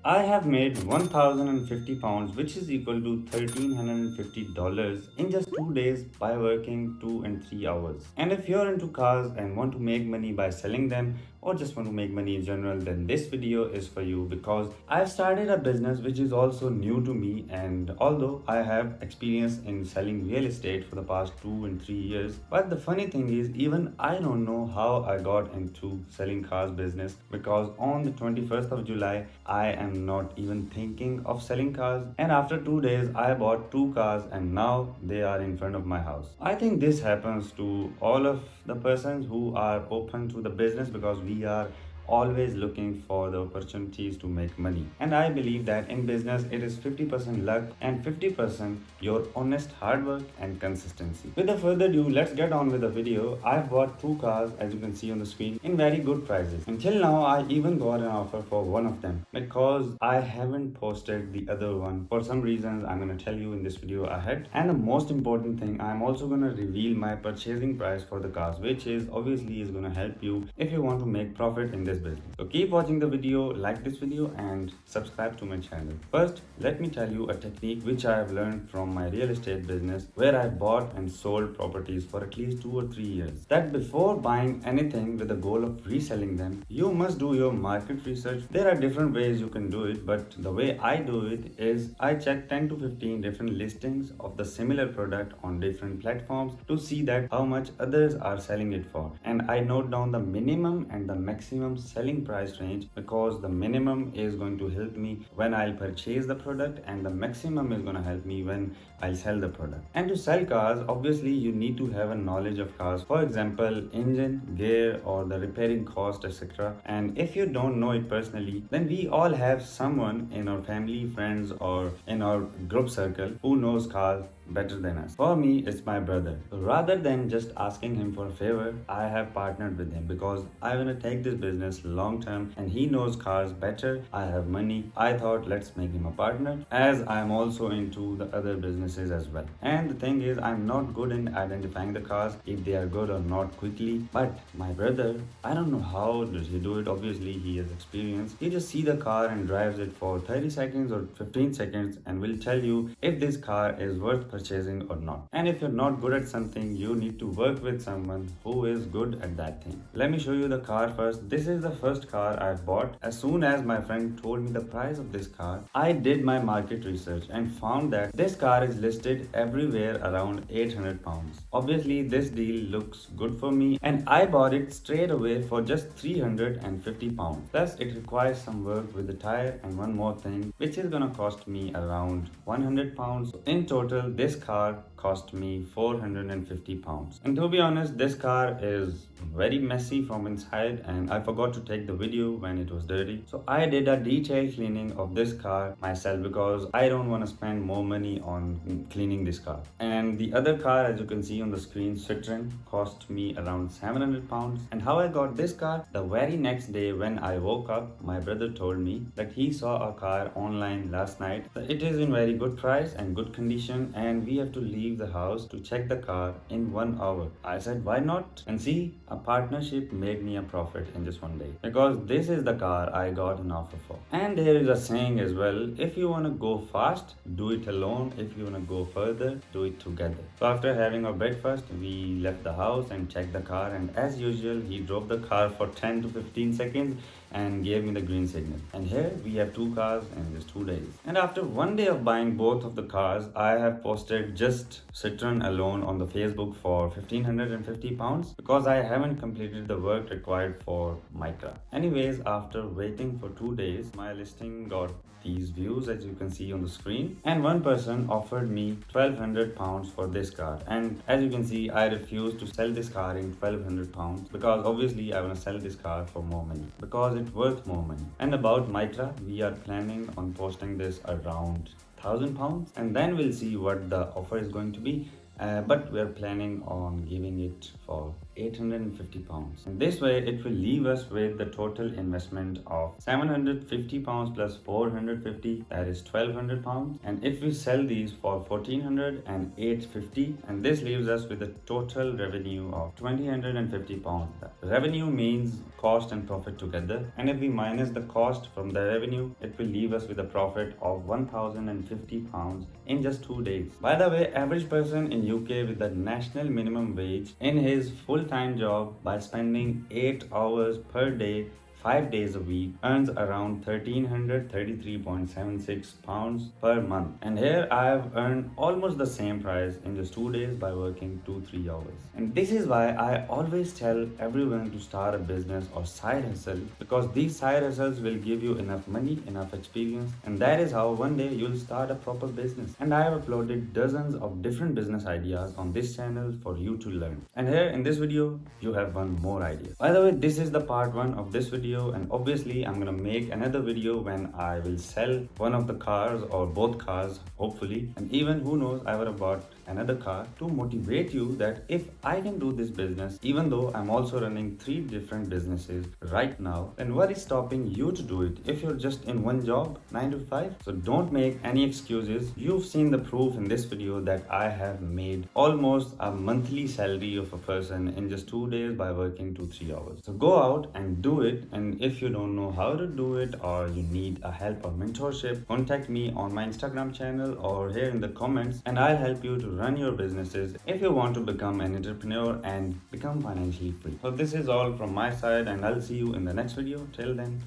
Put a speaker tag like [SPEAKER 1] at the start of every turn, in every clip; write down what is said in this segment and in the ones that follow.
[SPEAKER 1] I have made 1050 pounds, which is equal to $1,350 in just 2 days by working 2 and 3 hours. And if you're into cars and want to make money by selling them or just want to make money in general, then this video is for you because I've started a business which is also new to me. And although I have experience in selling real estate for the past 2 and 3 years, but the funny thing is, even I don't know how I got into selling cars business because on the 21st of July, I am not even thinking of selling cars. And after 2 days, I bought two cars and now they are in front of my house. I think this happens to all of the persons who are open to the business because we are always looking for the opportunities to make money. And I believe that in business it is 50% luck and 50% your honest hard work and consistency. Without further ado, let's get on with the video. I've bought two cars, as you can see on the screen, in very good prices. Until now, I even got an offer for one of them because I haven't posted the other one. For some reasons, I'm gonna tell you in this video ahead. And the most important thing, I'm also gonna reveal my purchasing price for the cars, which is obviously is gonna help you if you want to make profit in this business. So keep watching the video, like this video and subscribe to my channel. First, let me tell you a technique which I have learned from my real estate business where I bought and sold properties for at least 2 or 3 years. That before buying anything with the goal of reselling them, you must do your market research. There are different ways you can do it, but the way I do it is I check 10 to 15 different listings of the similar product on different platforms to see that how much others are selling it for. And I note down the minimum and the maximum selling price range because the minimum is going to help me when I'll purchase the product and the maximum is going to help me when I'll sell the product. And to sell cars, obviously you need to have a knowledge of cars. For example, engine, gear or the repairing cost, etc. And if you don't know it personally, then we all have someone in our family, friends or in our group circle who knows cars better than us. For me, it's my brother. So rather than just asking him for a favor, I have partnered with him because I want to take this business long term and he knows cars better. I have money. I thought let's make him a partner as I am also into the other businesses as well. And the thing is, I'm not good in identifying the cars if they are good or not quickly. But my brother, I don't know how does he do it. Obviously, he has experience. He just see the car and drives it for 30 seconds or 15 seconds and will tell you if this car is worth purchasing or not. And if you're not good at something, you need to work with someone who is good at that thing. Let me show you the car first. This is the first car I've bought. As soon as my friend told me the price of this car, I did my market research and found that this car is listed everywhere around 800 pounds. Obviously, this deal looks good for me and I bought it straight away for just 350 pounds. Plus, it requires some work with the tire and one more thing, which is gonna cost me around 100 pounds. In total, this car cost me 450 pounds. And to be honest, this car is very messy from inside and I forgot to take the video when it was dirty. So I did a detailed cleaning of this car myself because I don't want to spend more money on cleaning this car. And the other car, as you can see on the screen, Citroen, cost me around 700 pounds. And how I got this car? The very next day when I woke up, my brother told me that he saw a car online last night. It is in very good price and good condition and we have to leave the house to check the car in 1 hour. I said, why not? And see, a partnership made me a profit in just one day because this is the car I got an offer for. And there is a saying as well, if you want to go fast, do it alone. If you want to go further, do it together. So after having our breakfast, we left the house and checked the car, and as usual, he drove the car for 10 to 15 seconds and gave me the green signal. And here we have two cars in just 2 days. And after one day of buying both of the cars, I have posted just Citroen alone on the Facebook for 1550 pounds because I haven't completed the work required for Micra. Anyways, after waiting for 2 days, my listing got these views as you can see on the screen, and one person offered me 1200 pounds for this car. And as you can see, I refused to sell this car in 1200 pounds because obviously I want to sell this car for more money because it's worth more money. And about Micra, we are planning on posting this around 1000 pounds and then we'll see what the offer is going to be. But we're planning on giving it for 850 pounds. And this way, it will leave us with the total investment of 750 pounds plus 450, that is 1200 pounds. And if we sell these for 1400 and 850, and this leaves us with a total revenue of 2050 pounds. Revenue means cost and profit together, and if we minus the cost from the revenue, it will leave us with a profit of 1050 pounds in just 2 days. By the way, average person in UK with the national minimum wage in his full-time job by spending 8 hours per day 5 days a week earns around 1333.76 pounds per month. And here I have earned almost the same price in just 2 days by working 2-3 hours. And this is why I always tell everyone to start a business or side hustle, because these side hustles will give you enough money, enough experience, and that is how one day you'll start a proper business. And I have uploaded dozens of different business ideas on this channel for you to learn. And here in this video, you have one more idea. By the way, this is the part 1 of this video, and obviously I'm gonna make another video when I will sell one of the cars or both cars, hopefully, and even who knows, I would have bought another car to motivate you that if I can do this business, even though I'm also running 3 different businesses right now, then what is stopping you to do it if you're just in one job 9 to 5? So don't make any excuses. You've seen the proof in this video that I have made almost a monthly salary of a person in just 2 days by working 2-3 hours. So go out and do it. And if you don't know how to do it, or you need a help or mentorship, contact me on my Instagram channel or here in the comments, and I'll help you to run your businesses if you want to become an entrepreneur and become financially free. So this is all from my side, and I'll see you in the next video. Till then,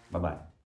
[SPEAKER 1] bye bye.